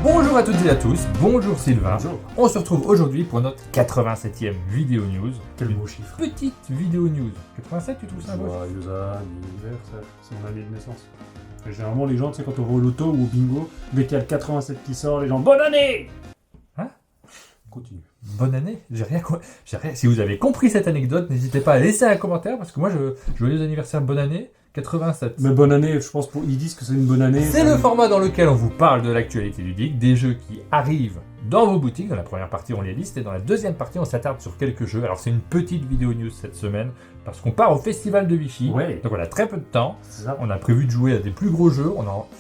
Bonjour à toutes et à tous, bonjour Sylvain. Bonjour. On se retrouve aujourd'hui pour notre 87e vidéo news. Quel beau chiffre. Petite vidéo news. 87, tu trouves ça beau? Joyeux anniversaire, c'est mon année de naissance. Et généralement, les gens, tu sais, quand on va au loto ou au bingo, dès qu'il y a le 87 qui sort, les gens, bonne année! Hein? Continue. Bonne année. J'ai rien. Si vous avez compris cette anecdote, n'hésitez pas à laisser un commentaire parce que moi, joyeux anniversaire, bonne année. 87. Mais bonne année, je pense, ils disent que c'est une bonne année. C'est le format dans lequel on vous parle de l'actualité ludique, des jeux qui arrivent dans vos boutiques. Dans la première partie, on les liste et dans la deuxième partie, on s'attarde sur quelques jeux. Alors, c'est une petite vidéo news cette semaine parce qu'on part au Festival de Vichy. Ouais. Donc, on a très peu de temps. C'est ça. On a prévu de jouer à des plus gros jeux.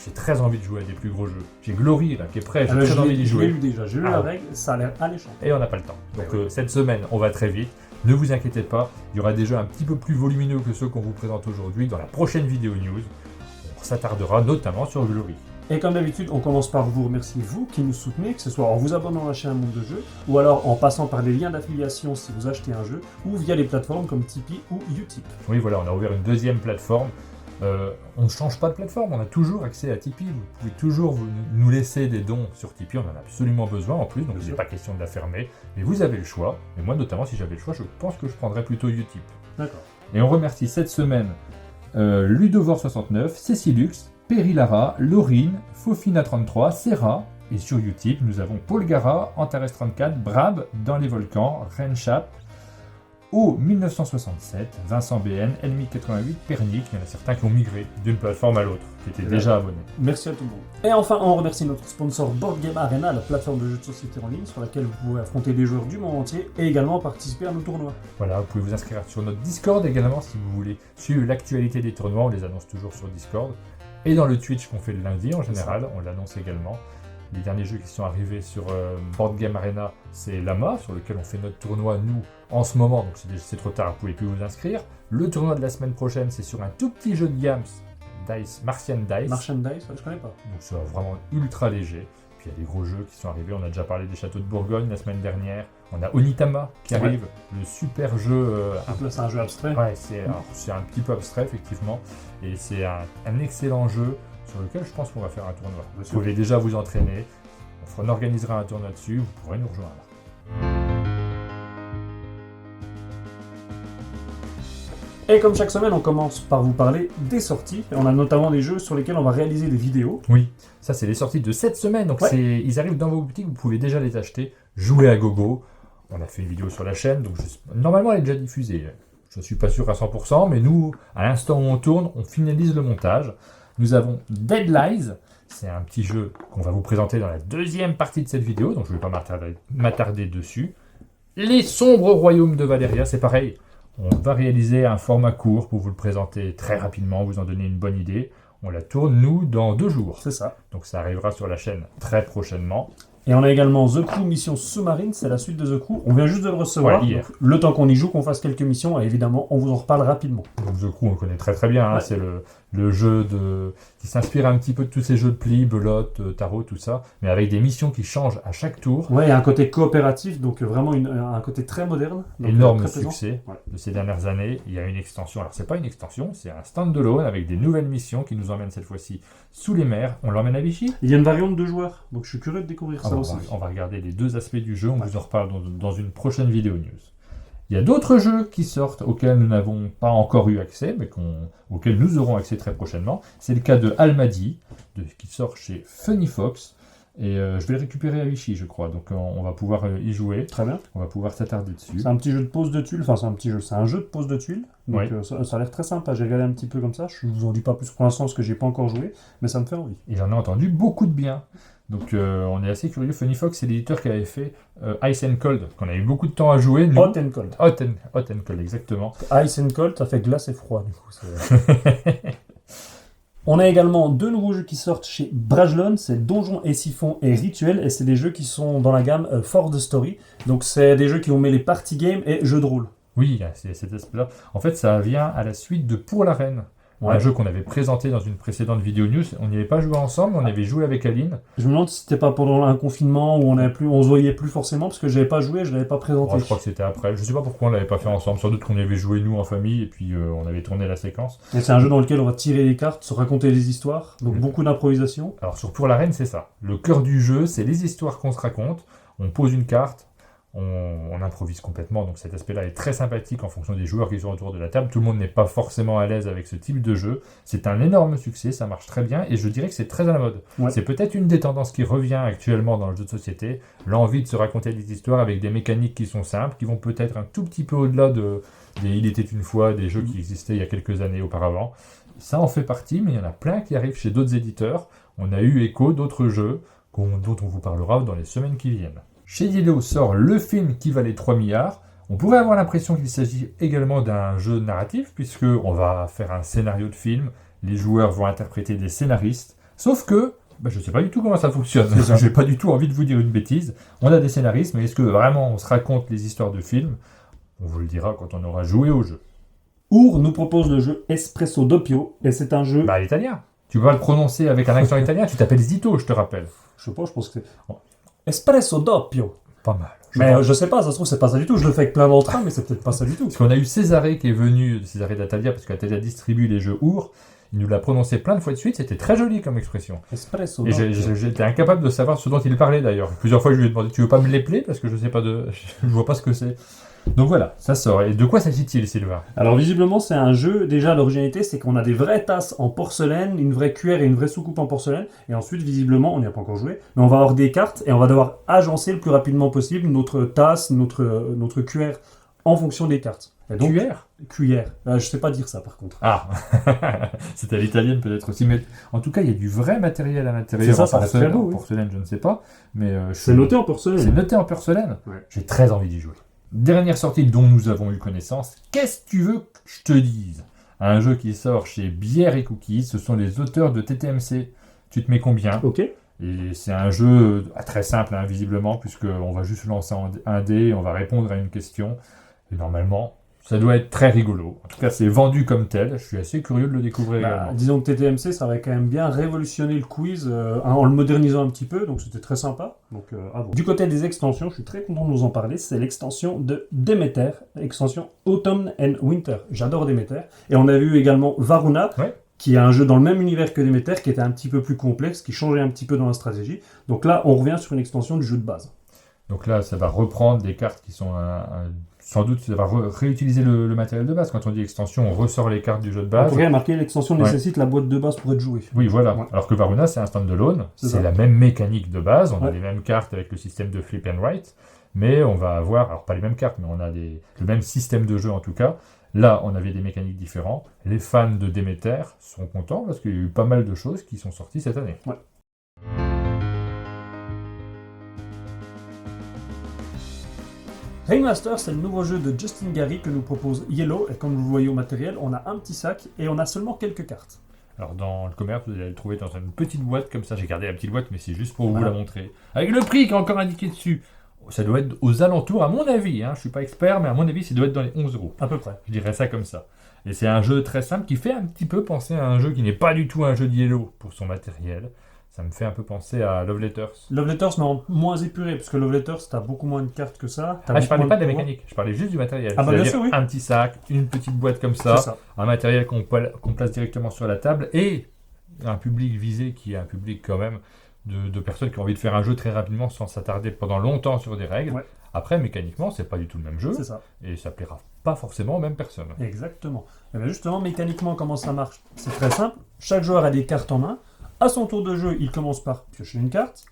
J'ai très envie de jouer à des plus gros jeux. J'ai Glory là, qui est prêt. J'ai très envie d'y Je l'ai jouer. lu déjà, j'ai lu Ah la ouais. règle, ça a l'air alléchant. Et on n'a pas le temps. Donc, Ouais. cette semaine, on va très vite. Ne vous inquiétez pas, il y aura des jeux un petit peu plus volumineux que ceux qu'on vous présente aujourd'hui dans la prochaine vidéo news. On s'attardera notamment sur Glory. Et comme d'habitude, on commence par vous remercier, vous qui nous soutenez, que ce soit en vous abonnant à la chaîne Monde de Jeux, ou alors en passant par les liens d'affiliation si vous achetez un jeu, ou via les plateformes comme Tipeee ou Utip. Oui, voilà, on a ouvert une deuxième plateforme. On ne change pas de plateforme, on a toujours accès à Tipeee. Vous pouvez toujours nous laisser des dons sur Tipeee, on en a absolument besoin en plus, donc il n'est pas question de la fermer. Mais vous avez le choix, et moi notamment, si j'avais le choix, je pense que je prendrais plutôt Utip. D'accord. Et on remercie cette semaine Ludovore69, Cécilux, Perilara, Laurine, Fofina33, Serra, et sur Utip, nous avons Paul Gara, Antares34, Brab, Dans les Volcans, Renchap, O 1967, Vincent BN, Elmi88, Pernic, il y en a certains qui ont migré d'une plateforme à l'autre, qui étaient déjà abonnés. Merci à tout le monde. Et enfin, on remercie notre sponsor Board Game Arena, la plateforme de jeux de société en ligne sur laquelle vous pouvez affronter des joueurs du monde entier et également participer à nos tournois. Voilà, vous pouvez vous inscrire sur notre Discord également si vous voulez suivre l'actualité des tournois, on les annonce toujours sur Discord. Et dans le Twitch qu'on fait le lundi en général, on l'annonce également. Les derniers jeux qui sont arrivés sur Board Game Arena, c'est Lama, sur lequel on fait notre tournoi, nous, en ce moment, donc c'est trop tard, vous pouvez plus vous inscrire. Le tournoi de la semaine prochaine, c'est sur un tout petit jeu de Yams, Dice, Martian Dice. Martian Dice, je connais pas. Donc c'est vraiment ultra léger. Puis il y a des gros jeux qui sont arrivés, on a déjà parlé des châteaux de Bourgogne la semaine dernière. On a Onitama qui arrive, le super jeu... Donc là, c'est un jeu abstrait. Ouais, c'est un petit peu abstrait, effectivement. Et c'est un excellent jeu sur lequel je pense qu'on va faire un tournoi. Vous pouvez déjà vous entraîner. On organisera un tournoi dessus, vous pourrez nous rejoindre. Et comme chaque semaine, on commence par vous parler des sorties. Et on a notamment des jeux sur lesquels on va réaliser des vidéos. Oui, ça c'est les sorties de cette semaine. Donc ils arrivent dans vos boutiques, vous pouvez déjà les acheter. Jouer à gogo. On a fait une vidéo sur la chaîne, donc normalement elle est déjà diffusée. Je ne suis pas sûr à 100%, mais nous, à l'instant où on tourne, on finalise le montage. Nous avons Dead Lies, c'est un petit jeu qu'on va vous présenter dans la deuxième partie de cette vidéo, donc je ne vais pas m'attarder dessus. Les Sombres Royaumes de Valéria, c'est pareil. On va réaliser un format court pour vous le présenter très rapidement, vous en donner une bonne idée. On la tourne, nous, dans 2 jours. C'est ça. Donc ça arrivera sur la chaîne très prochainement. Et on a également The Crew Mission Sous-Marine, c'est la suite de The Crew. On vient juste de le recevoir. Ouais, hier. Donc, le temps qu'on y joue, qu'on fasse quelques missions, et évidemment, on vous en reparle rapidement. Donc The Crew, on le connaît très très bien. Ouais. C'est le jeu qui s'inspire un petit peu de tous ces jeux de pli, belote, tarot, tout ça, mais avec des missions qui changent à chaque tour. Ouais, il y a un côté coopératif, donc vraiment un côté très moderne. Donc, Énorme très présent. succès Ouais. de ces dernières années. Il y a une extension. Alors c'est pas une extension, c'est un stand-alone avec des nouvelles missions qui nous emmènent cette fois-ci sous les mers. On l'emmène à Vichy. Il y a une variante de joueurs, donc je suis curieux de découvrir ça on aussi. va regarder les 2 aspects du jeu, on vous en reparle dans une prochaine vidéo news. Il y a d'autres jeux qui sortent auxquels nous n'avons pas encore eu accès, mais auxquels nous aurons accès très prochainement. C'est le cas de Almadi, qui sort chez Funny Fox, et je vais le récupérer à Vichy, je crois, donc on va pouvoir y jouer, Très bien. on va pouvoir s'attarder dessus. C'est un petit jeu de pose de tuiles, enfin c'est un jeu de pose de tuiles, donc Ouais. ça a l'air très sympa, j'ai regardé un petit peu comme ça, je vous en dis pas plus pour l'instant parce que j'ai pas encore joué, mais ça me fait envie. Et j'en ai entendu beaucoup de bien. Donc on est assez curieux. Funny Fox, c'est l'éditeur qui avait fait Ice and Cold, qu'on a eu beaucoup de temps à jouer. Nous. Hot and Cold. Hot and Cold, exactement. Ice and Cold, ça fait glace et froid du coup. On a également 2 nouveaux jeux qui sortent chez Brajlon, c'est Donjons et Siphons et Rituels, et c'est des jeux qui sont dans la gamme For the Story. Donc c'est des jeux qui vont mêler party game et jeux de rôle. Oui, c'est cet aspect-là. En fait, ça vient à la suite de Pour la Reine. Ouais. Un jeu qu'on avait présenté dans une précédente vidéo news. On n'y avait pas joué ensemble, on avait joué avec Aline. Je me demande si c'était pas pendant un confinement où on se voyait plus forcément parce que j'avais pas joué, je l'avais pas présenté. Je crois que c'était après. Je sais pas pourquoi on l'avait pas fait ensemble. Sans doute qu'on y avait joué nous en famille et puis on avait tourné la séquence. Et c'est un jeu dans lequel on va tirer les cartes, se raconter des histoires, donc beaucoup d'improvisation. Alors sur Pour l'arène, c'est ça. Le cœur du jeu, c'est les histoires qu'on se raconte. On pose une carte, on improvise complètement, donc cet aspect-là est très sympathique en fonction des joueurs qui sont autour de la table. Tout le monde n'est pas forcément à l'aise avec ce type de jeu. C'est un énorme succès, ça marche très bien, et je dirais que c'est très à la mode. Ouais. C'est peut-être une des tendances qui revient actuellement dans le jeu de société, l'envie de se raconter des histoires avec des mécaniques qui sont simples, qui vont peut-être un tout petit peu au-delà des Il était une fois, des jeux qui existaient il y a quelques années auparavant. Ça en fait partie, mais il y en a plein qui arrivent chez d'autres éditeurs. On a eu écho d'autres jeux dont on vous parlera dans les semaines qui viennent. Chez Yellow sort le film qui valait 3 milliards. On pourrait avoir l'impression qu'il s'agit également d'un jeu narratif, puisqu'on va faire un scénario de film, les joueurs vont interpréter des scénaristes, sauf que je ne sais pas du tout comment ça fonctionne. Je n'ai pas du tout envie de vous dire une bêtise. On a des scénaristes, mais est-ce que vraiment on se raconte les histoires de films? On vous le dira quand on aura joué au jeu. Our nous propose le jeu Espresso Doppio, et c'est un jeu... L'italien. Tu vas le prononcer avec un accent italien, tu t'appelles Zito, je te rappelle. Je sais pas, je pense que c'est... Espresso Doppio. Pas mal. Je sais pas, ça se trouve c'est pas ça du tout, je le fais avec plein d'entrain, mais c'est peut-être pas ça du tout. Parce qu'on a eu Césaré qui est venu, Césaré d'Atalia, parce qu'Atalia distribue les jeux Our. Il nous l'a prononcé plein de fois de suite, c'était très joli comme expression. Espresso Et Doppio. j'étais incapable de savoir ce dont il parlait d'ailleurs. Plusieurs fois je lui ai demandé, tu veux pas me l'épeler parce que je sais pas je vois pas ce que c'est. Donc voilà, ça sort. Et de quoi s'agit-il, Sylvain? Alors visiblement c'est un jeu, déjà l'originalité c'est qu'on a des vraies tasses en porcelaine, une vraie cuillère et une vraie soucoupe en porcelaine, et ensuite visiblement, on n'y a pas encore joué, mais on va avoir des cartes et on va devoir agencer le plus rapidement possible notre tasse, notre cuillère en fonction des cartes. Et donc, cuillère. Je sais pas dire ça par contre. Ah, c'était à l'italienne peut-être aussi, mais en tout cas il y a du vrai matériel à l'intérieur. C'est ça, ça reste très beau, oui. Porcelaine, je ne sais pas, mais c'est noté en porcelaine. C'est noté en porcelaine. Ouais. J'ai très envie d'y jouer. Dernière sortie dont nous avons eu connaissance, qu'est-ce que tu veux que je te dise? Un jeu qui sort chez Bière et Cookies, ce sont les auteurs de TTMC. Tu te mets combien? Ok. Et c'est un jeu très simple, visiblement, puisqu'on va juste lancer un dé, on va répondre à une question. Et normalement, ça doit être très rigolo. En tout cas, c'est vendu comme tel. Je suis assez curieux de le découvrir également. Disons que TTMC, ça avait quand même bien révolutionné le quiz en le modernisant un petit peu, donc c'était très sympa. Donc, à voir. Du côté des extensions, je suis très content de vous en parler. C'est l'extension de Demeter, extension Autumn and Winter. J'adore Demeter. Et on a vu également Varuna, qui est un jeu dans le même univers que Demeter, qui était un petit peu plus complexe, qui changeait un petit peu dans la stratégie. Donc là, on revient sur une extension du jeu de base. Donc là, ça va reprendre des cartes qui sont sans doute, ça va réutiliser le matériel de base. Quand on dit extension, on ressort les cartes du jeu de base. On pourrait remarquer l'extension nécessite la boîte de base pour être jouée. Oui, voilà. Ouais. Alors que Varuna, c'est un stand-alone. C'est la même mécanique de base. On a les mêmes cartes avec le système de flip and write. Mais on va avoir, alors pas les mêmes cartes, mais on a le même système de jeu en tout cas. Là, on avait des mécaniques différentes. Les fans de Demeter sont contents parce qu'il y a eu pas mal de choses qui sont sorties cette année. Ouais. Raymaster, c'est le nouveau jeu de Justin Gary que nous propose Yellow, et comme vous le voyez au matériel, on a un petit sac et on a seulement quelques cartes. Alors dans le commerce, vous allez le trouver dans une petite boîte comme ça, j'ai gardé la petite boîte, mais c'est juste pour vous la montrer. Avec le prix qui est encore indiqué dessus. Ça doit être aux alentours, à mon avis, je suis pas expert, mais à mon avis, ça doit être dans les 11 €. À peu près. Je dirais ça comme ça. Et c'est un jeu très simple qui fait un petit peu penser à un jeu qui n'est pas du tout un jeu de Yellow pour son matériel. Ça me fait un peu penser à Love Letters. Love Letters, mais en moins épuré, parce que Love Letters, t'as beaucoup moins de cartes que ça. Je parlais pas de la mécanique, je parlais juste du matériel. Ah bah bien sûr, oui. Un petit sac, une petite boîte comme ça. Un matériel qu'on place directement sur la table, et un public visé qui est un public quand même de personnes qui ont envie de faire un jeu très rapidement sans s'attarder pendant longtemps sur des règles. Ouais. Après, mécaniquement, c'est pas du tout le même jeu. C'est ça. Et ça plaira pas forcément aux mêmes personnes. Exactement. Et bien justement, mécaniquement, comment ça marche? C'est très simple. Chaque joueur a des cartes en main. À son tour de jeu, il commence par piocher une carte,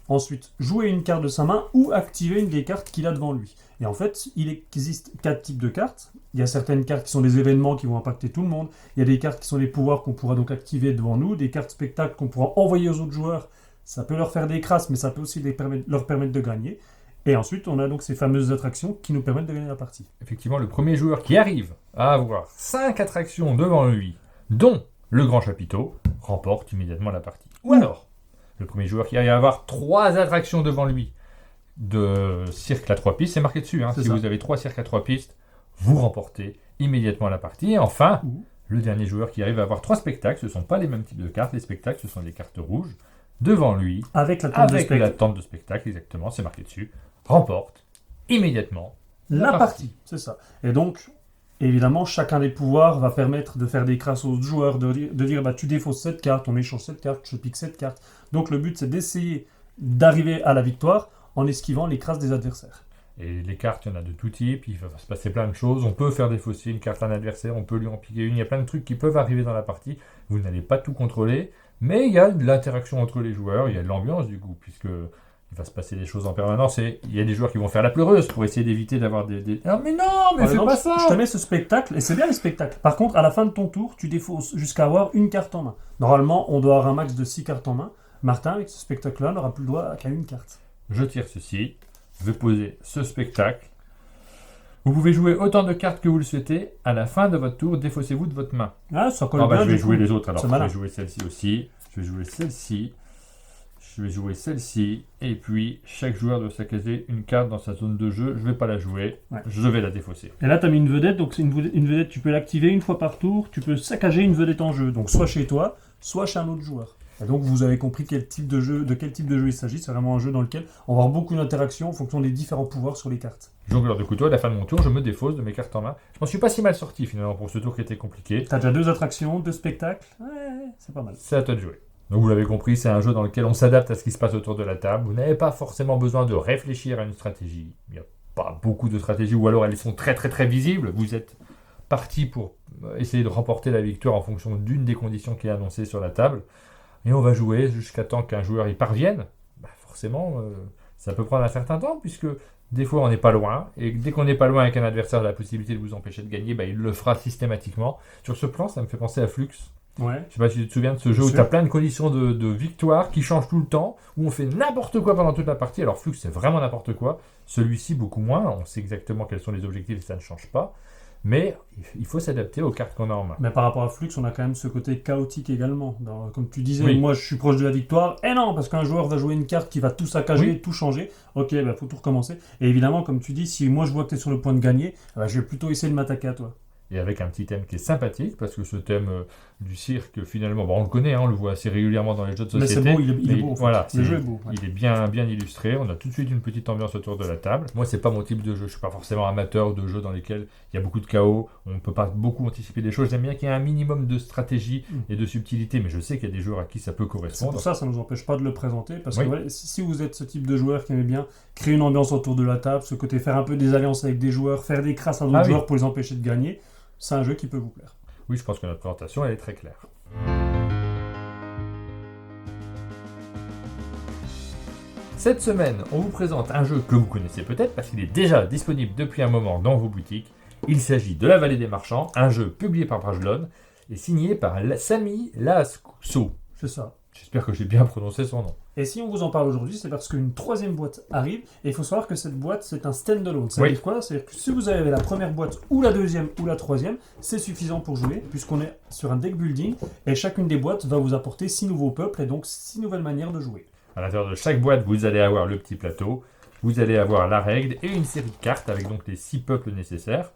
ensuite jouer une carte de sa main ou activer une des cartes qu'il a devant lui. Et en fait, il existe 4 types de cartes. Il y a certaines cartes qui sont des événements qui vont impacter tout le monde. Il y a des cartes qui sont des pouvoirs qu'on pourra donc activer devant nous, des cartes spectacles qu'on pourra envoyer aux autres joueurs. Ça peut leur faire des crasses, mais ça peut aussi leur permettre de gagner. Et ensuite, on a donc ces fameuses attractions qui nous permettent de gagner la partie. Effectivement, le premier joueur qui arrive à avoir 5 attractions devant lui, dont le grand chapiteau, remporte immédiatement la partie. Ou alors, le premier joueur qui arrive à avoir 3 attractions devant lui de cirque à 3 pistes, c'est marqué dessus. Si vous avez 3 cirques à 3 pistes, vous remportez immédiatement la partie. Et enfin, le dernier joueur qui arrive à avoir 3 spectacles, ce ne sont pas les mêmes types de cartes, les spectacles ce sont des cartes rouges, devant lui, Avec la tente de avec spectacle. la tente de spectacle, exactement, c'est marqué dessus, remporte immédiatement La partie, c'est ça. Et donc, évidemment, chacun des pouvoirs va permettre de faire des crasses aux joueurs, de dire bah, tu défausses cette carte, on échange cette carte, je pique cette carte. Donc le but, c'est d'essayer d'arriver à la victoire en esquivant les crasses des adversaires. Et les cartes, il y en a de tout type, il va se passer plein de choses. On peut faire défausser une carte à un adversaire, on peut lui en piquer une. Il y a plein de trucs qui peuvent arriver dans la partie. Vous n'allez pas tout contrôler, mais il y a de l'interaction entre les joueurs, il y a de l'ambiance du coup, puisque il va se passer des choses en permanence. Et il y a des joueurs qui vont faire la pleureuse pour essayer d'éviter d'avoir des... Ah mais non, mais Par fais exemple, pas ça. je te mets ce spectacle, et c'est bien les spectacles. Par contre, à la fin de ton tour, tu défausses jusqu'à avoir une carte en main. Normalement, on doit avoir un max de 6 cartes en main. Martin, avec ce spectacle-là, n'aura plus le droit qu'à une carte. Je tire ceci, je vais poser ce spectacle. Vous pouvez jouer autant de cartes que vous le souhaitez. À la fin de votre tour, défaussez-vous de votre main. Ah, ça colle Ah bah, bien, je vais du jouer coup. les autres alors. C'est Je malin. vais jouer celle-ci aussi. Je vais jouer celle-ci. Je vais jouer celle-ci. Et puis, chaque joueur doit saccager une carte dans sa zone de jeu. Je ne vais pas la jouer. Ouais. Je vais la défausser. Et là, tu as mis une vedette, donc c'est une vedette, tu peux l'activer une fois par tour, tu peux saccager une vedette en jeu, donc soit chez toi, soit chez un autre joueur. Et donc vous avez compris de quel type de jeu il s'agit, c'est vraiment un jeu dans lequel on va avoir beaucoup d'interactions en fonction des différents pouvoirs sur les cartes. Jongleur de couteau, à la fin de mon tour, je me défausse de mes cartes en main. Je m'en suis pas si mal sorti finalement pour ce tour qui était compliqué. T'as déjà 2 attractions, 2 spectacles, ouais, c'est pas mal. C'est à toi de jouer. Donc vous l'avez compris, c'est un jeu dans lequel on s'adapte à ce qui se passe autour de la table. Vous n'avez pas forcément besoin de réfléchir à une stratégie. Il n'y a pas beaucoup de stratégies, ou alors elles sont très très très visibles. Vous êtes parti pour essayer de remporter la victoire en fonction d'une des conditions qui est annoncée sur la table. Et on va jouer jusqu'à temps qu'un joueur y parvienne. Bah forcément, ça peut prendre un certain temps, puisque des fois on n'est pas loin. Et dès qu'on n'est pas loin et qu'un adversaire a la possibilité de vous empêcher de gagner, bah, il le fera systématiquement. Sur ce plan, ça me fait penser à Flux. Ouais. Je sais pas si tu te souviens de ce jeu où sûr. tu as plein de conditions de victoire qui changent tout le temps, où on fait n'importe quoi pendant toute la partie. Alors Flux, c'est vraiment n'importe quoi. Celui-ci, beaucoup moins. On sait exactement quels sont les objectifs et ça ne change pas. Mais il faut s'adapter aux cartes qu'on a en main. Mais par rapport à Flux, on a quand même ce côté chaotique également. Comme tu disais, Oui. moi je suis proche de la victoire. Et non, parce qu'un joueur va jouer une carte qui va tout saccager, Oui. tout changer. Ok, bah faut tout recommencer. Et évidemment, comme tu dis, si moi je vois que tu es sur le point de gagner, bah, je vais plutôt essayer de m'attaquer à toi. Et avec un petit thème qui est sympathique, parce que ce thème du cirque, finalement, bon, on le connaît, hein, on le voit assez régulièrement dans les jeux de Mais société. c'est beau, il est Mais beau. En fait. voilà, Le c'est- jeu est beau. Ouais. Il est bien illustré, on a tout de suite une petite ambiance autour de la table. Moi, c'est pas mon type de jeu, je suis pas forcément amateur de jeux dans lesquels il y a beaucoup de chaos, on ne peut pas beaucoup anticiper des choses. J'aime bien qu'il y ait un minimum de stratégie et de subtilité, mais je sais qu'il y a des joueurs à qui ça peut C'est correspondre. pour ça, ça ne nous empêche pas de le présenter. Parce Oui. que ouais, si vous êtes ce type de joueur qui aimait bien créer une ambiance autour de la table, ce côté faire un peu des alliances avec des joueurs, faire des crasses à d'autres Ah oui. joueurs pour les empêcher de gagner, c'est un jeu qui peut vous plaire. Oui, je pense que notre présentation, elle est très claire. Cette semaine, on vous présente un jeu que vous connaissez peut-être parce qu'il est déjà disponible depuis un moment dans vos boutiques. Il s'agit de La Vallée des Marchands, un jeu publié par Brajlon et signé par Sami Laakso. C'est ça. J'espère que j'ai bien prononcé son nom. Et si on vous en parle aujourd'hui, c'est parce qu'une 3e boîte arrive, et il faut savoir que cette boîte, c'est un stand-alone. Ça veut Oui. dire quoi? C'est-à-dire que si vous avez la première boîte, ou la 2e, ou la 3e, c'est suffisant pour jouer, puisqu'on est sur un deck building, et chacune des boîtes va vous apporter 6 nouveaux peuples, et donc 6 nouvelles manières de jouer. À l'intérieur de chaque boîte, vous allez avoir le petit plateau, vous allez avoir la règle et une série de cartes avec donc les 6 peuples nécessaires.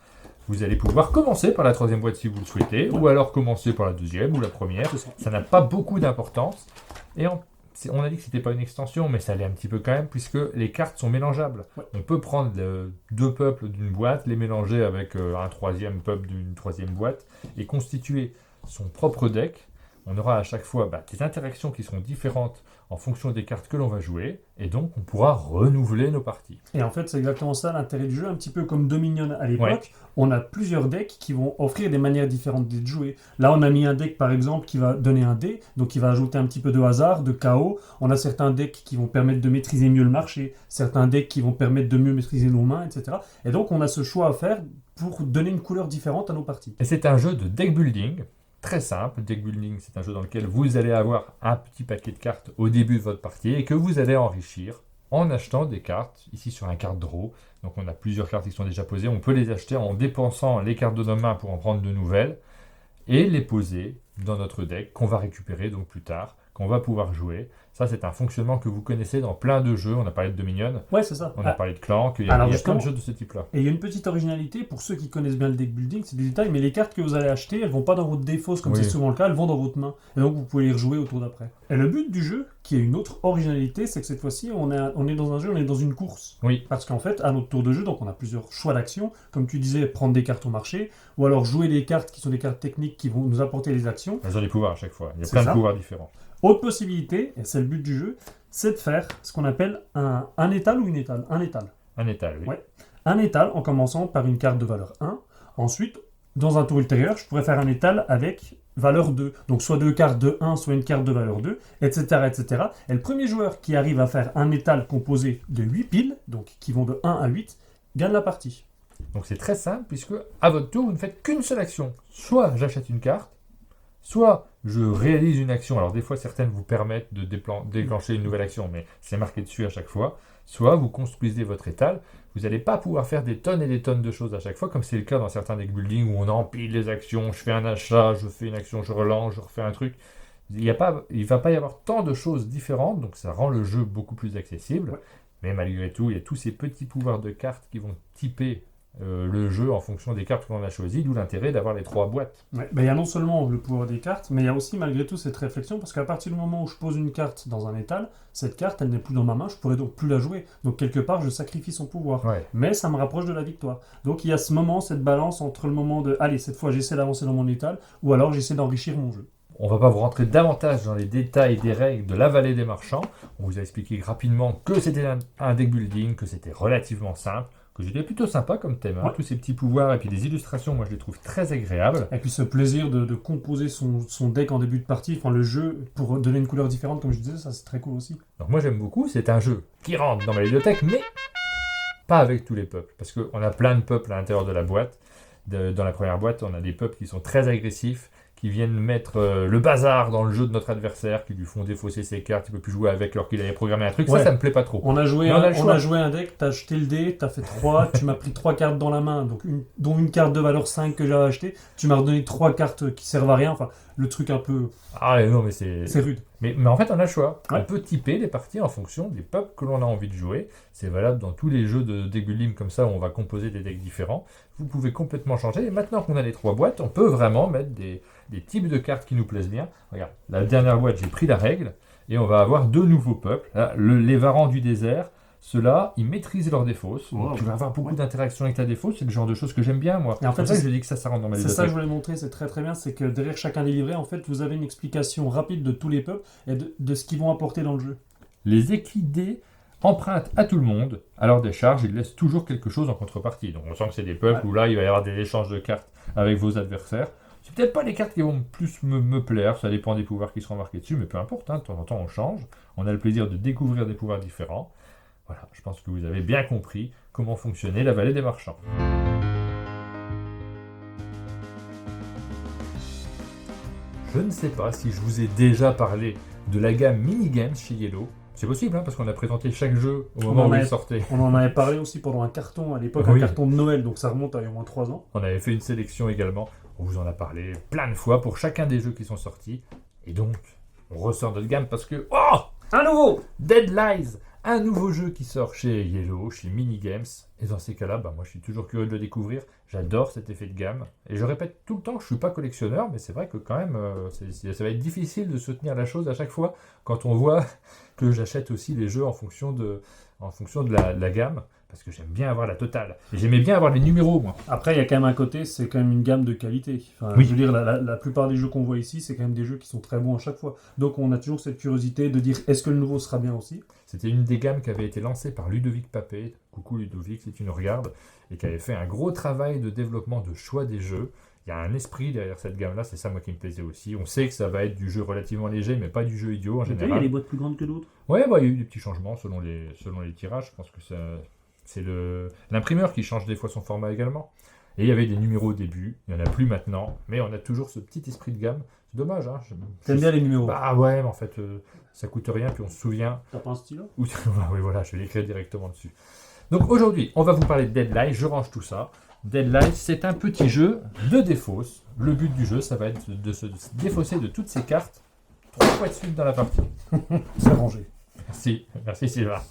Vous allez pouvoir commencer par la 3e boîte si vous le souhaitez, ou alors commencer par la 2e ou la première. C'est ça. Ça n'a pas beaucoup d'importance. Et on a dit que c'était pas une extension, mais ça l'est un petit peu quand même, puisque les cartes sont mélangeables. Ouais. On peut prendre 2 peuples d'une boîte, les mélanger avec un 3e peuple d'une 3e boîte, et constituer son propre deck. On aura à chaque fois des interactions qui seront différentes en fonction des cartes que l'on va jouer, et donc on pourra renouveler nos parties. Et en fait, c'est exactement ça l'intérêt du jeu, un petit peu comme Dominion à l'époque. Ouais. On a plusieurs decks qui vont offrir des manières différentes de jouer. Là, on a mis un deck, par exemple, qui va donner un dé, donc qui va ajouter un petit peu de hasard, de chaos. On a certains decks qui vont permettre de maîtriser mieux le marché, certains decks qui vont permettre de mieux maîtriser nos mains, etc. Et donc, on a ce choix à faire pour donner une couleur différente à nos parties. Et c'est un jeu de deck building, très simple. Deck building, c'est un jeu dans lequel vous allez avoir un petit paquet de cartes au début de votre partie et que vous allez enrichir en achetant des cartes, ici sur un card draw. Donc on a plusieurs cartes qui sont déjà posées, on peut les acheter en dépensant les cartes de nos mains pour en prendre de nouvelles et les poser dans notre deck qu'on va récupérer donc plus tard qu'on va pouvoir jouer. Ça, c'est un fonctionnement que vous connaissez dans plein de jeux. On a parlé de Dominion, Ouais, c'est ça. on a parlé de Clank, il y a plein justement, de jeux de ce type-là. et il y a une petite originalité pour ceux qui connaissent bien le deck building, c'est des détails, mais les cartes que vous allez acheter, elles vont pas dans votre défausse comme Oui. c'est souvent le cas, elles vont dans votre main. Et donc vous pouvez les rejouer au tour d'après. Et le but du jeu, qui est une autre originalité, c'est que cette fois-ci, on est dans un jeu, on est dans une course. Oui, Parce qu'en fait, à notre tour de jeu, donc on a plusieurs choix d'action. Comme tu disais, prendre des cartes au marché, ou alors jouer des cartes qui sont des cartes techniques qui vont nous apporter les actions. elles ont des pouvoirs à chaque fois. Il y a C'est plein ça. de pouvoirs différents. Autre possibilité, et c'est le but du jeu, c'est de faire ce qu'on appelle un étal ou une étale. Un étal. Un étal, oui. Ouais. Un étal en commençant par une carte de valeur 1. Ensuite, dans un tour ultérieur, je pourrais faire un étal avec valeur 2. Donc soit deux cartes de 1, soit une carte de valeur 2, etc. etc. Et le premier joueur qui arrive à faire un étal composé de 8 piles, donc qui vont de 1 à 8, gagne la partie. Donc c'est très simple, puisque à votre tour, vous ne faites qu'une seule action. Soit j'achète une carte, soit je réalise une action. Alors des fois, certaines vous permettent de déclencher une nouvelle action, mais c'est marqué dessus à chaque fois. Soit vous construisez votre étal. Vous n'allez pas pouvoir faire des tonnes et des tonnes de choses à chaque fois, comme c'est le cas dans certains deck building où on empile les actions, je fais un achat, je fais une action, je relance, je refais un truc. Il ne va pas y avoir tant de choses différentes, donc ça rend le jeu beaucoup plus accessible. Ouais. Mais malgré tout, il y a tous ces petits pouvoirs de cartes qui vont typer le jeu en fonction des cartes qu'on a choisies, d'où l'intérêt d'avoir les 3 boîtes. Ouais, ben, il y a non seulement le pouvoir des cartes, mais il y a aussi malgré tout cette réflexion, parce qu'à partir du moment où je pose une carte dans un étal, cette carte, elle n'est plus dans ma main, je pourrais donc plus la jouer. Donc quelque part, je sacrifie son pouvoir. Ouais. Mais ça me rapproche de la victoire. Donc il y a ce moment, cette balance entre le moment de « Allez, cette fois j'essaie d'avancer dans mon étal » ou alors j'essaie d'enrichir mon jeu. On va pas vous rentrer davantage dans les détails des règles de la vallée des marchands. On vous a expliqué rapidement que c'était un deck building, que c'était relativement simple, que c'était plutôt sympa comme thème. Hein. Ouais. Tous ces petits pouvoirs et puis les illustrations, moi je les trouve très agréables. Et puis ce plaisir de composer son deck en début de partie, enfin le jeu, pour donner une couleur différente, comme je disais, ça c'est très cool aussi. Donc moi j'aime beaucoup, c'est un jeu qui rentre dans ma bibliothèque, mais pas avec tous les peuples. Parce qu'on a plein de peuples à l'intérieur de la boîte. Dans la première boîte, on a des peuples qui sont très agressifs, qui viennent mettre le bazar dans le jeu de notre adversaire, qui lui font défausser ses cartes, il ne peut plus jouer avec alors qu'il avait programmé un truc. Ouais. Ça me plaît pas trop. On a joué, Mais on a le choix. un deck, t'as acheté le dé, t'as fait 3, tu m'as pris 3 cartes dans la main, donc dont une carte de valeur 5 que j'avais acheté, tu m'as redonné 3 cartes qui servent à rien, enfin le truc un peu... Ah non, mais c'est rude. Mais en fait, on a le choix. Ouais. On peut typer les parties en fonction des peuples que l'on a envie de jouer. C'est valable dans tous les jeux de deck building comme ça où on va composer des decks différents. Vous pouvez complètement changer. Et maintenant qu'on a les 3 boîtes, on peut vraiment mettre des types de cartes qui nous plaisent bien. Regarde, la dernière boîte, j'ai pris la règle et on va avoir 2 nouveaux peuples. Là, les varans du désert. Ceux-là, ils maîtrisent leur défausse. Wow. Donc, tu vas avoir beaucoup d'interactions avec ta défausse. C'est le genre de choses que j'aime bien, moi. Et en fait, c'est pour ça que je dis que ça rentre dans ma C'est ça que bibliothèque. je voulais montrer, c'est très très bien, c'est que derrière chacun des livrets, en fait, vous avez une explication rapide de tous les peuples et de ce qu'ils vont apporter dans le jeu. Les équidés empruntent à tout le monde à leur décharge, ils laissent toujours quelque chose en contrepartie. Donc on sent que c'est des peuples où là il va y avoir des échanges de cartes avec vos adversaires. C'est peut-être pas les cartes qui vont plus me plaire, ça dépend des pouvoirs qui seront marqués dessus, mais peu importe, hein, de temps en temps on change. On a le plaisir de découvrir des pouvoirs différents. Voilà, je pense que vous avez bien compris comment fonctionnait la vallée des marchands. Je ne sais pas si je vous ai déjà parlé de la gamme Minigames chez Yellow. C'est possible, hein, parce qu'on a présenté chaque jeu au moment où il sortait. On en avait parlé aussi pendant un carton à l'époque, Oui. un carton de Noël, donc ça remonte à au moins 3 ans. On avait fait une sélection également. On vous en a parlé plein de fois pour chacun des jeux qui sont sortis. Et donc, on ressort notre gamme parce que... Oh, Un nouveau Dead Lies, un nouveau jeu qui sort chez Yellow, chez Minigames. Et dans ces cas-là, moi je suis toujours curieux de le découvrir. J'adore cet effet de gamme. Et je répète tout le temps que je ne suis pas collectionneur, mais c'est vrai que quand même, ça va être difficile de soutenir la chose à chaque fois quand on voit que j'achète aussi les jeux en fonction de la gamme. Parce que j'aime bien avoir la totale. Et j'aimais bien avoir les numéros, moi. Après, il y a quand même un côté, c'est quand même une gamme de qualité. Enfin, Oui. Je veux dire, la plupart des jeux qu'on voit ici, c'est quand même des jeux qui sont très bons à chaque fois. Donc on a toujours cette curiosité de dire, est-ce que le nouveau sera bien aussi ? C'était une des gammes qui avait été lancée par Ludovic Papé. Coucou Ludovic, si tu nous regardes. Et qui avait fait un gros travail de développement de choix des jeux. Il y a un esprit derrière cette gamme-là, c'est ça moi qui me plaisait aussi. On sait que ça va être du jeu relativement léger, mais pas du jeu idiot en Il y a général. des boîtes plus grandes que d'autres. Ouais, il y a eu des petits changements selon les tirages. Je pense que c'est l'imprimeur qui change des fois son format également. Et il y avait des numéros au début, il n'y en a plus maintenant, mais on a toujours ce petit esprit de gamme. C'est dommage, hein. T'aimes bien les numéros ? Bah ouais, mais en fait, ça coûte rien, puis on se souvient. T'as pas un stylo ? Oui, voilà, je vais l'écrire directement dessus. Donc aujourd'hui, on va vous parler de Dead Lies, je range tout ça. Dead Lies, c'est un petit jeu de défausse. Le but du jeu, ça va être de se défausser de toutes ces cartes 3 fois de suite dans la partie. C'est rangé. Merci Sylvain.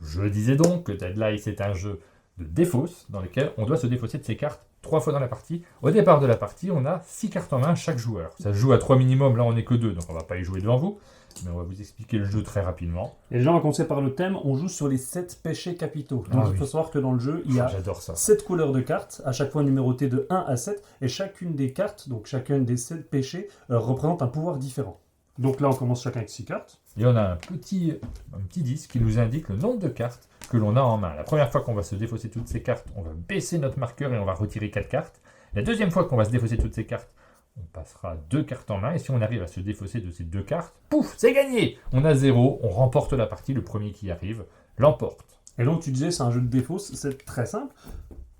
Je disais donc que Dead Lies est un jeu de défausse dans lequel on doit se défausser de ses cartes 3 fois dans la partie. Au départ de la partie, on a 6 cartes en main chaque joueur. Ça se joue à 3 minimum, là on n'est que 2, donc on va pas y jouer devant vous. Mais on va vous expliquer le jeu très rapidement. Et déjà, on va commencer par le thème. On joue sur les 7 péchés capitaux. Donc il faut savoir que dans le jeu, il y a J'adore ça. 7 couleurs de cartes, à chaque fois numérotées de 1 à 7. Et chacune des cartes, donc chacun des 7 péchés, représente un pouvoir différent. Donc là, on commence chacun avec 6 cartes. Et on a un petit disque qui nous indique le nombre de cartes que l'on a en main. La première fois qu'on va se défausser toutes ces cartes, on va baisser notre marqueur et on va retirer 4 cartes. La deuxième fois qu'on va se défausser toutes ces cartes, on passera 2 cartes en main. Et si on arrive à se défausser de ces 2 cartes, pouf, c'est gagné. On a 0, on remporte la partie. Le premier qui arrive l'emporte. Et donc tu disais, c'est un jeu de défausse, c'est très simple.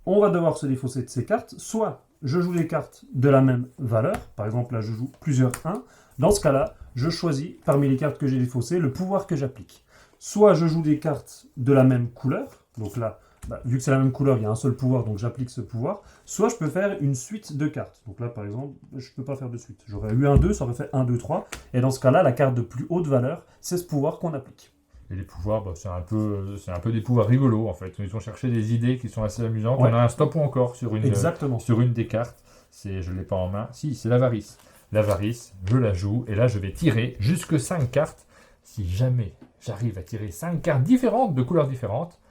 On va devoir se défausser de ces cartes. Soit je joue des cartes de la même valeur. Par exemple, là, je joue plusieurs 1. Dans ce cas-là, je choisis, parmi les cartes que j'ai défaussées, le pouvoir que j'applique. Soit je joue des cartes de la même couleur, donc là, vu que c'est la même couleur, il y a un seul pouvoir, donc j'applique ce pouvoir. Soit je peux faire une suite de cartes. Donc là, par exemple, je ne peux pas faire de suite. J'aurais eu un 2, ça aurait fait 1, 2, 3. Et dans ce cas-là, la carte de plus haute valeur, c'est ce pouvoir qu'on applique. Et les pouvoirs, c'est un peu des pouvoirs rigolos en fait. Ils ont cherché des idées qui sont assez amusantes. Ouais. On a un stop ou encore sur une des cartes. Je ne l'ai pas en main. Si, c'est l'avarice. L'avarice, je la joue et là je vais tirer jusque 5 cartes. Si jamais j'arrive à tirer 5 cartes différentes, de couleurs différentes,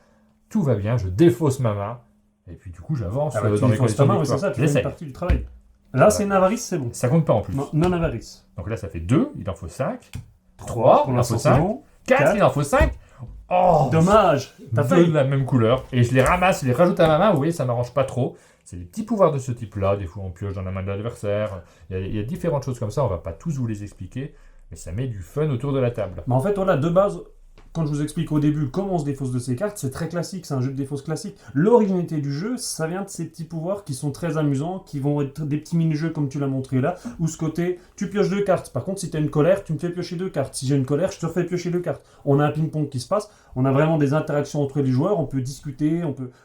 tout va bien, je défausse ma main et puis du coup j'avance dans les conditions de main, victoire. c'est ça, tu fais une partie du travail. Là, c'est une avarice, c'est bon. Ça compte pas en plus. Non avarice. Donc là ça fait 2, il en faut 5. 3, il en faut 5. 4, il en faut 5. Oh, dommage, t'as deux failli. de la même couleur. Et je les ramasse, je les rajoute à ma main. Vous voyez, ça m'arrange pas trop. C'est des petits pouvoirs de ce type-là. Des fois, on pioche dans la main de l'adversaire. Il y a différentes choses comme ça. On va pas tous vous les expliquer. Mais ça met du fun autour de la table. Mais en fait, voilà, de base, quand je vous explique au début comment on se défausse de ces cartes, c'est très classique. C'est un jeu de défausse classique. L'originalité du jeu, ça vient de ces petits pouvoirs qui sont très amusants, qui vont être des petits mini-jeux comme tu l'as montré là, où ce côté, tu pioches 2 cartes. Par contre, si tu as une colère, tu me fais piocher 2 cartes. Si j'ai une colère, je te refais piocher 2 cartes. On a un ping-pong qui se passe. On a vraiment des interactions entre les joueurs. On peut discuter.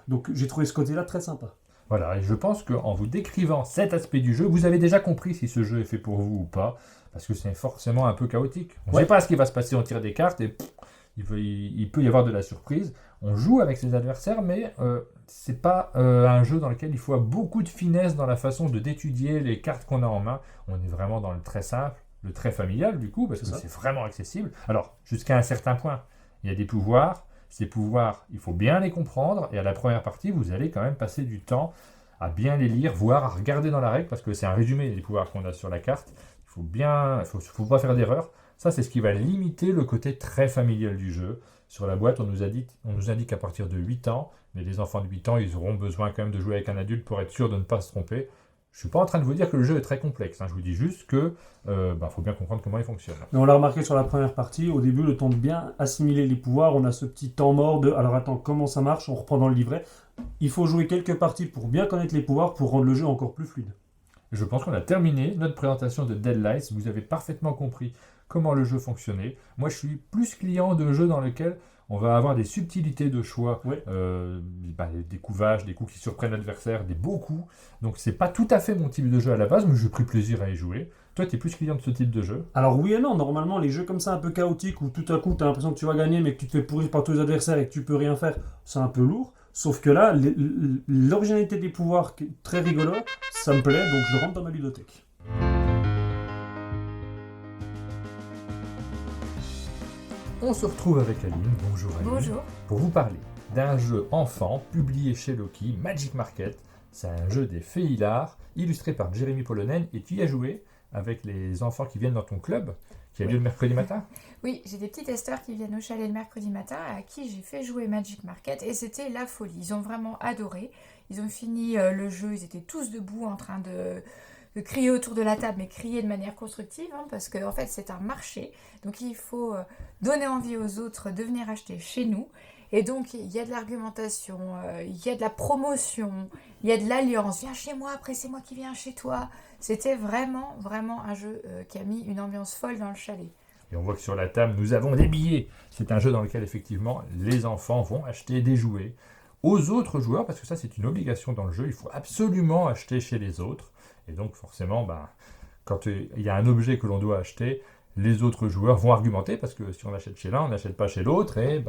Donc, j'ai trouvé ce côté-là très sympa. Voilà, et je pense qu'en vous décrivant cet aspect du jeu, vous avez déjà compris si ce jeu est fait pour vous ou pas, parce que c'est forcément un peu chaotique. On ne sait pas ce qui va se passer, on tire des cartes et il peut y avoir de la surprise. On joue avec ses adversaires, mais c'est pas un jeu dans lequel il faut avoir beaucoup de finesse dans la façon d'étudier les cartes qu'on a en main. On est vraiment dans le très simple, le très familial du coup, parce que c'est vraiment accessible. Alors, jusqu'à un certain point, il y a des pouvoirs. Ces pouvoirs, il faut bien les comprendre, et à la première partie, vous allez quand même passer du temps à bien les lire, voire à regarder dans la règle, parce que c'est un résumé des pouvoirs qu'on a sur la carte. Il faut pas faire d'erreur. Ça, c'est ce qui va limiter le côté très familial du jeu. Sur la boîte, on nous indique qu'à partir de 8 ans, mais les enfants de 8 ans, ils auront besoin quand même de jouer avec un adulte pour être sûr de ne pas se tromper. Je ne suis pas en train de vous dire que le jeu est très complexe, je vous dis juste que faut bien comprendre comment il fonctionne. Mais on l'a remarqué sur la première partie, au début, le temps de bien assimiler les pouvoirs, on a ce petit temps mort de « alors attends, comment ça marche ?» On reprend dans le livret. Il faut jouer quelques parties pour bien connaître les pouvoirs, pour rendre le jeu encore plus fluide. Je pense qu'on a terminé notre présentation de Dead Lies. Vous avez parfaitement compris comment le jeu fonctionnait. Moi, je suis plus client de jeux dans lesquels on va avoir des subtilités de choix, des couvages, des coups qui surprennent l'adversaire, des beaux coups. Donc, c'est pas tout à fait mon type de jeu à la base, mais j'ai pris plaisir à y jouer. Toi, tu es plus client de ce type de jeu? Alors oui et non, normalement, les jeux comme ça un peu chaotiques, où tout à coup, tu as l'impression que tu vas gagner, mais que tu te fais pourrir par tous les adversaires et que tu peux rien faire, c'est un peu lourd. Sauf que là, l'originalité des pouvoirs, qui est très rigolo, ça me plaît, donc je le rentre dans ma ludothèque. On se retrouve avec Aline. Bonjour Aline. Bonjour. Pour vous parler d'un jeu enfant publié chez Loki, Magic Market. C'est un jeu des Félilard, illustré par Jérémy Polonen, et tu y as joué avec les enfants qui viennent dans ton club, qui a lieu le mercredi matin. Oui, j'ai des petits testeurs qui viennent au chalet le mercredi matin, à qui j'ai fait jouer Magic Market, et c'était la folie. Ils ont vraiment adoré. Ils ont fini le jeu, ils étaient tous debout en train de crier autour de la table, mais crier de manière constructive, parce que en fait c'est un marché, donc il faut donner envie aux autres de venir acheter chez nous. Et donc il y a de l'argumentation, il y a de la promotion, il y a de l'alliance. Viens chez moi, après c'est moi qui viens chez toi. C'était vraiment, vraiment un jeu qui a mis une ambiance folle dans le chalet. Et on voit que sur la table, nous avons des billets. C'est un jeu dans lequel effectivement les enfants vont acheter des jouets aux autres joueurs, parce que ça c'est une obligation dans le jeu. Il faut absolument acheter chez les autres. Et donc forcément, quand il y a un objet que l'on doit acheter, les autres joueurs vont argumenter parce que si on achète chez l'un, on n'achète pas chez l'autre et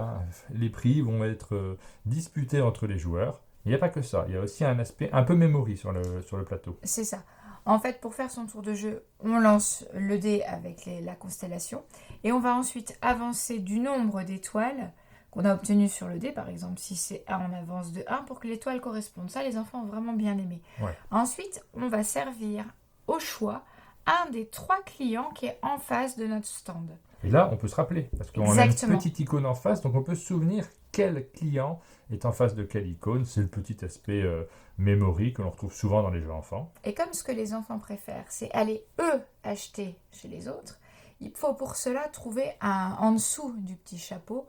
les prix vont être disputés entre les joueurs. Il n'y a pas que ça, il y a aussi un aspect un peu memory sur le plateau. C'est ça. En fait, pour faire son tour de jeu, on lance le dé avec la constellation et on va ensuite avancer du nombre d'étoiles qu'on a obtenu sur le dé. Par exemple, si c'est 1, on avance de 1 pour que l'étoile corresponde. Ça, les enfants ont vraiment bien aimé. Ouais. Ensuite, on va servir au choix un des 3 clients qui est en face de notre stand. Et là, on peut se rappeler, parce qu'on a une Exactement. petite icône en face, donc on peut se souvenir quel client est en face de quelle icône. C'est le petit aspect memory que l'on retrouve souvent dans les jeux enfants. Et comme ce que les enfants préfèrent, c'est aller, eux, acheter chez les autres, il faut pour cela trouver en dessous du petit chapeau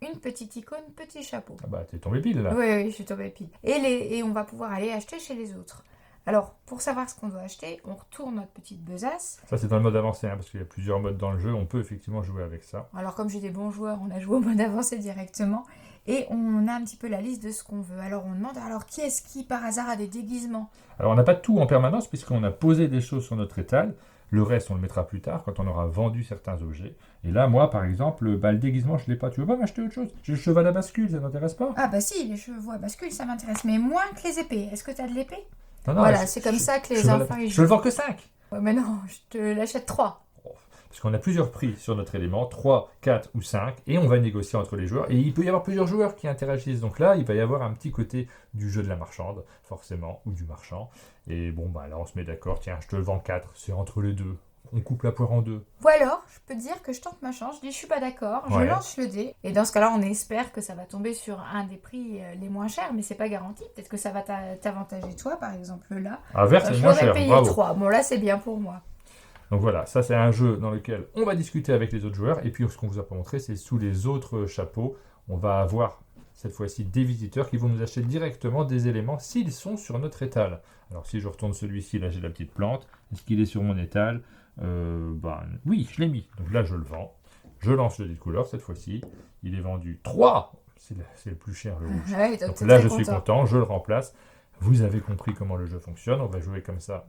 une petite icône petit chapeau. Ah bah, t'es tombé pile là. Oui, je suis tombée pile. Et on va pouvoir aller acheter chez les autres. Alors, pour savoir ce qu'on doit acheter, on retourne notre petite besace. Ça, c'est dans le mode avancé, hein, parce qu'il y a plusieurs modes dans le jeu. On peut effectivement jouer avec ça. Alors, comme j'ai des bons joueurs, on a joué au mode avancé directement. Et on a un petit peu la liste de ce qu'on veut. Alors, on demande, alors qui est-ce qui, par hasard, a des déguisements? Alors, on n'a pas tout en permanence, puisqu'on a posé des choses sur notre étal. Le reste, on le mettra plus tard, quand on aura vendu certains objets. Et là, moi, par exemple, le déguisement, je ne l'ai pas. Tu veux pas m'acheter autre chose? J'ai le cheval à bascule, ça t'intéresse pas? Ah bah si, les chevaux à bascule, ça m'intéresse. Mais moins que les épées. Est-ce que tu as de l'épée? Non, non, Voilà, c'est comme ça que les enfants ils je jouent. le vends que 5. Ouais, mais non, je te l'achète 3. Parce qu'on a plusieurs prix sur notre élément, 3, 4 ou 5, et on va négocier entre les joueurs. Et il peut y avoir plusieurs joueurs qui interagissent. Donc là, il va y avoir un petit côté du jeu de la marchande, forcément, ou du marchand. Et bon, bah là, on se met d'accord, tiens, je te le vends 4, c'est entre les deux. On coupe la poire en deux. Ou alors, je peux te dire que je tente ma chance, je dis je suis pas d'accord, je Ouais. lance le dé. Et dans ce cas-là, on espère que ça va tomber sur un des prix les moins chers, mais c'est pas garanti. Peut-être que ça va t'avantager toi, par exemple là. Ah, vert, c'est Je moins l'aurais cher, payé bravo. 3. Bon là, c'est bien pour moi. Donc voilà, ça c'est un jeu dans lequel on va discuter avec les autres joueurs. Et puis ce qu'on vous a pas montré, c'est sous les autres chapeaux, on va avoir cette fois-ci des visiteurs qui vont nous acheter directement des éléments s'ils sont sur notre étal. Alors si je retourne celui-ci, là j'ai la petite plante. Est-ce qu'il est sur mon étal? Oui, je l'ai mis. Donc là je le vends. Je lance le dé de couleur cette fois-ci. Il est vendu 3. C'est le plus cher, le rouge. Ouais, Donc t'es là très je suis content, je le remplace. Vous avez compris comment le jeu fonctionne. On va jouer comme ça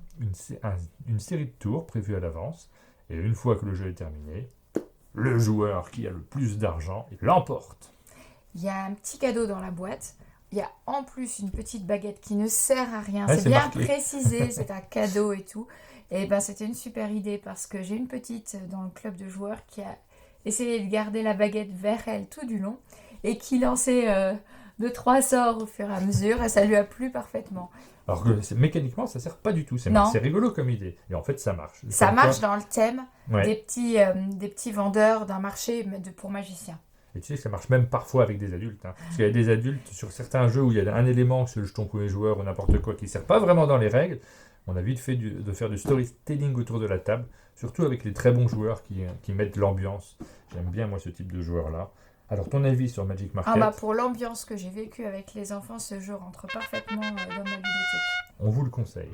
une série de tours prévus à l'avance. Et une fois que le jeu est terminé, le joueur qui a le plus d'argent l'emporte. Il y a un petit cadeau dans la boîte. Il y a en plus une petite baguette qui ne sert à rien. Ouais, c'est c'est bien marqué. précisé, c'est un cadeau et tout. Et ben c'était une super idée parce que j'ai une petite dans le club de joueurs qui a essayé de garder la baguette vers elle tout du long et qui lançait 2-3 sorts au fur et à mesure et ça lui a plu parfaitement. Alors que mécaniquement, ça sert pas du tout. C'est Non. rigolo comme idée. Et en fait, ça marche. Ça Comme marche quoi- dans le thème Ouais. des petits vendeurs d'un marché pour magiciens. Et tu sais que ça marche même parfois avec des adultes. Hein. Parce qu'il y a des adultes sur certains jeux où il y a un élément, c'est le jeton premier joueur ou n'importe quoi, qui ne sert pas vraiment dans les règles. On a vite fait de faire du storytelling autour de la table, surtout avec les très bons joueurs qui mettent l'ambiance. J'aime bien moi ce type de joueur-là. Alors ton avis sur Magic Market? Ah bah pour l'ambiance que j'ai vécue avec les enfants, ce jeu rentre parfaitement dans ma bibliothèque. On vous le conseille.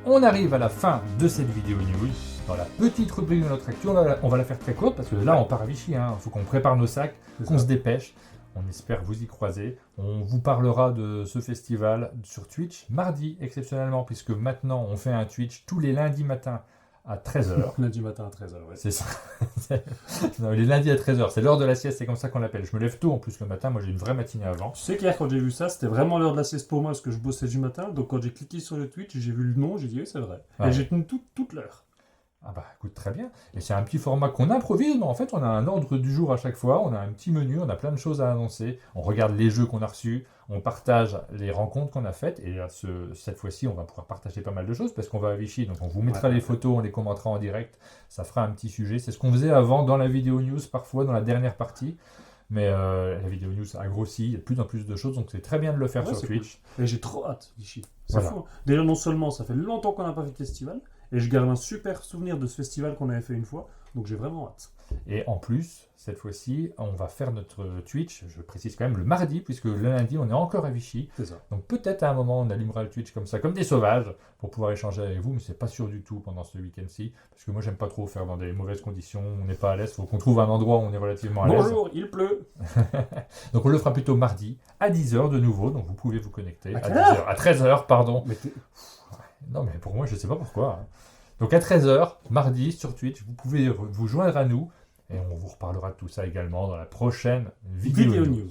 On arrive à la fin de cette vidéo news. Dans la petite rubrique de notre actu, on va la faire très courte parce que là on part à Vichy. Il faut qu'on prépare nos sacs, qu'on se dépêche. On espère vous y croiser. On vous parlera de ce festival sur Twitch mardi exceptionnellement puisque maintenant on fait un Twitch tous les lundis matins à 13h. Lundi matin à 13h, ouais. C'est ça. Non, les lundis à 13h, c'est l'heure de la sieste, c'est comme ça qu'on l'appelle. Je me lève tôt en plus le matin, moi j'ai une vraie matinée avant. Tu sais qu'hier, quand j'ai vu ça, c'était vraiment l'heure de la sieste pour moi parce que je bossais du matin. Donc quand j'ai cliqué sur le Twitch, j'ai vu le nom, j'ai dit oui, c'est vrai. Ouais. Et j'ai tenu toute l'heure. Ah bah écoute, très bien. Et c'est un petit format qu'on improvise, mais en fait on a un ordre du jour à chaque fois, on a un petit menu, on a plein de choses à annoncer, on regarde les jeux qu'on a reçus, on partage les rencontres qu'on a faites, et là, cette fois-ci on va pouvoir partager pas mal de choses parce qu'on va à Vichy, donc on vous mettra les photos, on les commentera en direct, ça fera un petit sujet. C'est ce qu'on faisait avant dans la vidéo news, parfois dans la dernière partie, mais la vidéo news a grossi, il y a de plus en plus de choses, donc c'est très bien de le faire Ouais, sur c'est Twitch. Et j'ai trop hâte, Vichy. C'est Voilà. fou. Déjà, non seulement ça fait longtemps qu'on n'a pas fait de festival, et je garde un super souvenir de ce festival qu'on avait fait une fois, donc j'ai vraiment hâte. Et en plus, cette fois-ci, on va faire notre Twitch, je précise quand même le mardi, puisque le lundi on est encore à Vichy. C'est ça. Donc peut-être à un moment on allumera le Twitch comme ça, comme des sauvages, pour pouvoir échanger avec vous, mais c'est pas sûr du tout pendant ce week-end-ci, parce que moi j'aime pas trop faire dans des mauvaises conditions, on n'est pas à l'aise, il faut qu'on trouve un endroit où on est relativement à l'aise. Bonjour, il pleut. Donc on le fera plutôt mardi, à 10h de nouveau, donc vous pouvez vous connecter, À à quelle 10h, à 13h, pardon. Mais Non, mais pour moi, je sais pas pourquoi. Donc à 13h, mardi, sur Twitch, vous pouvez vous joindre à nous. Et on vous reparlera de tout ça également dans la prochaine vidéo news.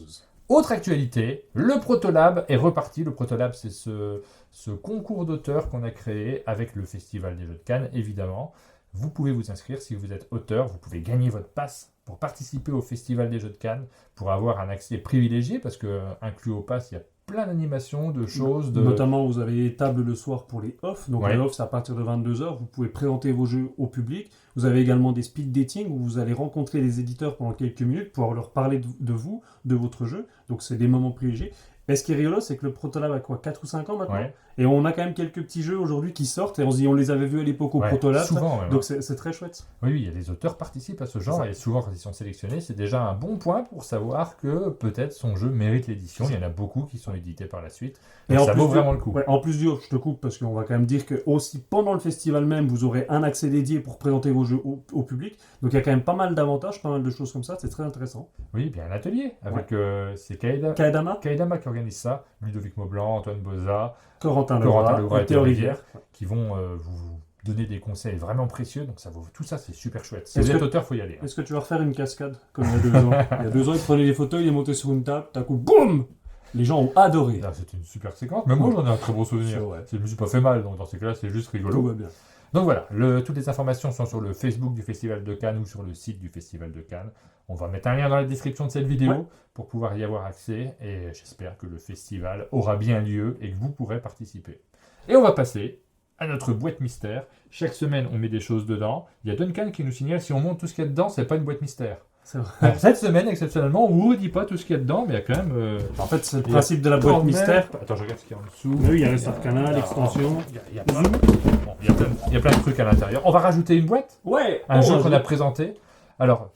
Autre actualité, le Protolab est reparti. Le Protolab, c'est ce concours d'auteurs qu'on a créé avec le Festival des Jeux de Cannes, évidemment. Vous pouvez vous inscrire si vous êtes auteur. Vous pouvez gagner votre passe pour participer au Festival des Jeux de Cannes, pour avoir un accès privilégié, parce que inclus au pass, il y a plein d'animations, de choses. Notamment, vous avez les tables le soir pour les off. Donc, Ouais. les off, c'est à partir de 22h. Vous pouvez présenter vos jeux au public. Vous avez également des speed dating où vous allez rencontrer les éditeurs pendant quelques minutes pour leur parler de vous, de votre jeu. Donc, c'est des moments privilégiés. Et ce qui est rigolo, c'est que le Protolab a quoi, 4 ou 5 ans maintenant. Ouais. Et on a quand même quelques petits jeux aujourd'hui qui sortent. Et on se dit, on les avait vus à l'époque au Ouais, Protolab. souvent, même. Donc, c'est très chouette. Oui, oui, il y a des auteurs participent à ce genre, C'est ça. et souvent quand ils sont sélectionnés, c'est déjà un bon point pour savoir que peut-être son jeu mérite l'édition. Il y en a beaucoup qui sont édités par la suite. Donc ça vaut vraiment le coup. Ouais, en plus du off, je te coupe parce qu'on va quand même dire que aussi pendant le festival même, vous aurez un accès dédié pour présenter vos jeux au public. Donc il y a quand même pas mal d'avantages, pas mal de choses comme ça. C'est très intéressant. Oui, bien un atelier avec c'est Kaedama, Kaedama qui organise ça, Ludovic Maublanc, Antoine Boza, Corentin Corentin Legras Legras et et Théo Théo Rivière. qui vont vous donner des conseils vraiment précieux. Donc ça vaut tout ça, c'est super chouette. Si Est-ce vous êtes que- auteur, faut y aller. Est-ce que tu vas refaire une cascade comme il y a 2 ans Il y a 2 ans, il prenait les photos, il est monté sur une table, d'un coup, boum Les gens ont adoré. Ah, c'était une super séquence. Même moi, j'en ai un très bon souvenir. C'est vrai. Je me suis pas fait mal, donc dans ces cas-là, c'est juste Tout rigolo. va bien. Donc voilà, toutes les informations sont sur le Facebook du Festival de Cannes ou sur le site du Festival de Cannes. On va mettre un lien dans la description de cette vidéo Ouais. pour pouvoir y avoir accès. Et j'espère que le festival aura bien lieu et que vous pourrez participer. Et on va passer à notre boîte mystère. Chaque semaine, on met des choses dedans. Il y a Duncan qui nous signale si on monte tout ce qu'il y a dedans, c'est pas une boîte mystère. C'est vrai. Alors, cette semaine, exceptionnellement, on ne vous dit pas tout ce qu'il y a dedans, mais il y a quand même. En fait, c'est le Il y a principe de la boîte quand même- mystère. Attends, je regarde ce qu'il y a en dessous. Oui, il y a le start canal, l'extension. Il y a plein, bon, il y a plein de trucs à l'intérieur. On va rajouter une boîte. Ouais Un jeu oh, qu'on a présenté. Alors,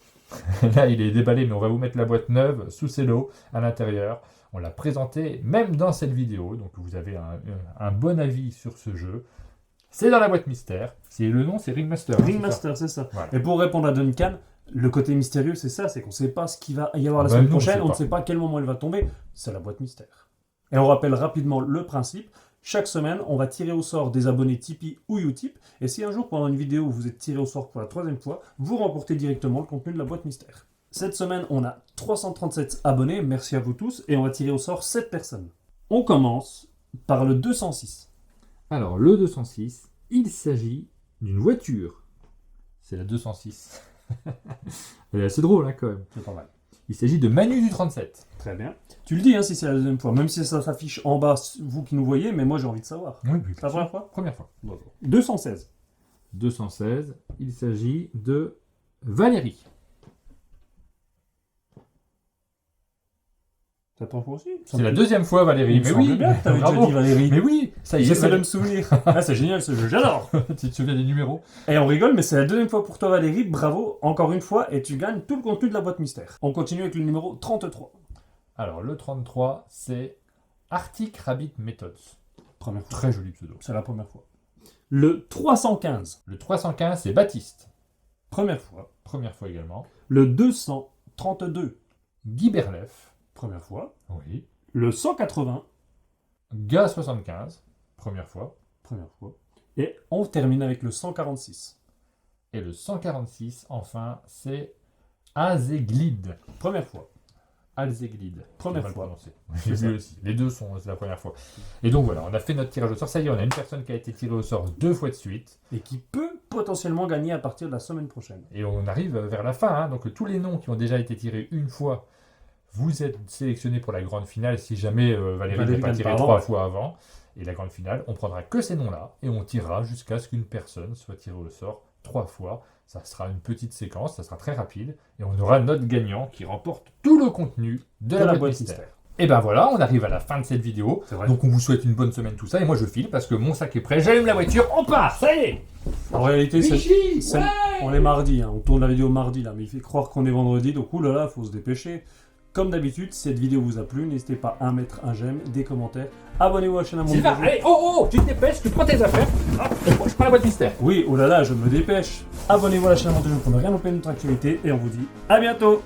là, il est déballé, mais on va vous mettre la boîte neuve sous cello à l'intérieur. On l'a présenté même dans cette vidéo, donc vous avez un bon avis sur ce jeu. C'est dans la boîte mystère. Le nom, c'est Ringmaster. hein, c'est ça Ringmaster, c'est ça. Voilà. Et pour répondre à Duncan, le côté mystérieux, c'est ça, c'est qu'on ne sait pas ce qu'il va y avoir la Bah, semaine nous, on prochaine, sait on ne pas. sait pas à quel moment elle va tomber. C'est la boîte mystère. Et on rappelle rapidement le principe. Chaque semaine, on va tirer au sort des abonnés Tipeee ou Utip. Et si un jour, pendant une vidéo, vous êtes tiré au sort pour la 3e fois, vous remportez directement le contenu de la boîte mystère. Cette semaine, on a 337 abonnés, merci à vous tous, et on va tirer au sort 7 personnes. On commence par le 206. Alors, le 206, il s'agit d'une voiture. C'est la 206. Elle est assez drôle, hein, quand même. C'est pas mal. Il s'agit de Manu du 37. Très bien. Tu le dis hein, si c'est la 2e fois, même si ça s'affiche en bas, vous qui nous voyez, mais moi j'ai envie de savoir. Oui, oui. C'est la première fois Première fois. 216. 216, il s'agit de Valérie. C'est la première fois aussi C'est la 2e fois, Valérie. Il me Mais semble oui, bien que t'avais déjà bravo. dit Valérie. Mais oui, ça y est. J'essaie de me Valérie. souvenir. Ah, c'est génial ce jeu, j'adore. Tu te souviens des numéros? Et on rigole, mais c'est la 2e fois pour toi Valérie, bravo, encore une fois, et tu gagnes tout le contenu de la boîte mystère. On continue avec le numéro 33. Alors, le 33, c'est Arctic Rabbit Methods. Première fois. Très joli pseudo. C'est la première fois. Le 315. Le 315, c'est Baptiste. Première fois. Première fois également. Le 232. Guy Berlef. Première fois. Oui. Le 180. Gars 75. Première fois. Première fois. Et on termine avec le 146. Et le 146, enfin, c'est Azeglid. Première fois. Alzeglid. Première J'ai mal fois. prononcé. J'ai vu aussi. Les deux sont, c'est la première fois. Et donc voilà, on a fait notre tirage au sort. Ça y est, on a une personne qui a été tirée au sort 2 fois de suite. Et qui peut potentiellement gagner à partir de la semaine prochaine. Et on arrive vers la fin. hein. Donc tous les noms qui ont déjà été tirés une fois, vous êtes sélectionnés pour la grande finale. Si jamais Valérie n'est pas gagne tirée pas 3 avant, fois avant. Et la grande finale, on prendra que ces noms-là. Et on tirera jusqu'à ce qu'une personne soit tirée au sort 3 fois. Ça sera une petite séquence, ça sera très rapide. Et on aura notre gagnant qui remporte tout le contenu de la boîte mystère. Et ben voilà, on arrive à la fin de cette vidéo. C'est vrai. Donc on vous souhaite une bonne semaine tout ça. Et moi je file parce que mon sac est prêt. J'allume la voiture, on part, ça y est. En réalité, Vichy, c'est- ouais. on est mardi, hein. On tourne la vidéo mardi là, mais il fait croire qu'on est vendredi, donc oulala, faut se dépêcher. Comme d'habitude, si cette vidéo vous a plu, n'hésitez pas à mettre un j'aime, des commentaires, abonnez-vous à la chaîne à mon Sylvain, niveau. allez, oh, tu te dépêches, tu prends tes affaires. Hop, je prends la boîte mystère. Oui, oh là là, je me dépêche. Abonnez-vous à la chaîne à mon pour ne rien louper de notre actualité, et on vous dit à bientôt.